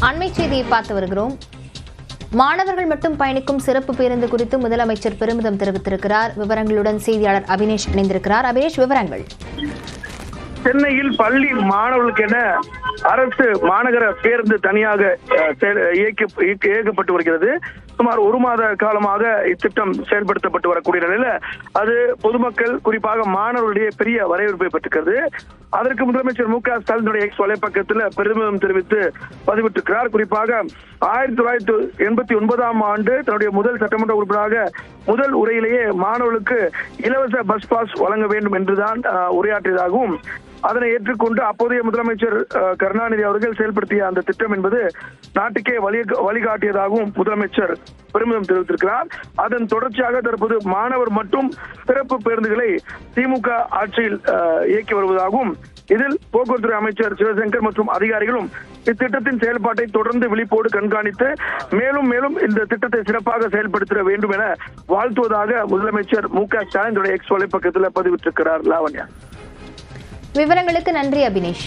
அண்மை செய்தியை பார்த்து வருகிறோம். மாணவர்கள் மட்டும் பயணிக்கும் சிறப்பு பேருந்து குறித்து முதலமைச்சர் பெருமிதம் தெரிவித்திருக்கிறார். விவரங்களுடன் செய்தியாளர் அபினேஷ் இணைந்திருக்கிறார். அபினேஷ், விவரங்கள். சென்னையில் பள்ளி மாணவர்களுக்கு என அரசு மாநகர பேருந்து தனியாக இயக்கப்பட்டு வருகிறது. சுமார் 1 மாத காலமாக இத்திட்டம் செயல்படுத்தப்பட்டு வரக்கூடிய நிலையில அது பொதுமக்கள் குறிப்பாக மாணவர்களுடைய பெரிய வரவேற்பை பெற்றிருக்கிறது. அதற்கு முதலமைச்சர் மு க ஸ்டாலினுடைய எக்ஸ் வலைப்பக்கத்தில் பெருமிதம் தெரிவித்து பதிவிட்டிருக்கிறார். குறிப்பாக 1989ஆம் ஆண்டு தன்னுடைய முதல் சட்டமன்ற உறுப்பினராக முதல் உரையிலேயே மாணவர்களுக்கு இலவச பஸ் பாஸ் வழங்க வேண்டும் என்றுதான் உரையாற்றியதாகவும், அதனை ஏற்றுக்கொண்டு அப்போதைய முதலமைச்சர் கருணாநிதி அவர்கள் செயல்படுத்திய அந்த திட்டம் என்பது நாட்டுக்கே வழிகாட்டியதாகவும் முதலமைச்சர் பெருமிதம் தெரிவித்திருக்கிறார். அதன் தொடர்ச்சியாக தற்போது மாணவர் மற்றும் சிறப்பு பேருந்துகளை திமுக ஆட்சியில் இயக்கி வருவதாகவும், இதில் போக்குவரத்து அமைச்சர் சிவசங்கர் மற்றும் அதிகாரிகளும் இத்திட்டத்தின் செயல்பாட்டை தொடர்ந்து விழிப்போடு கண்காணித்து மேலும் மேலும் இந்த திட்டத்தை சிறப்பாக செயல்படுத்த வேண்டும் என வாழ்த்துவதாக முதலமைச்சர் மு க ஸ்டாலின் எக்ஸ் வலைப்பக்கத்தில் பதிவிட்டிருக்கிறார். லாவண்யா, விவரங்களுக்கு நன்றி அபினேஷ்.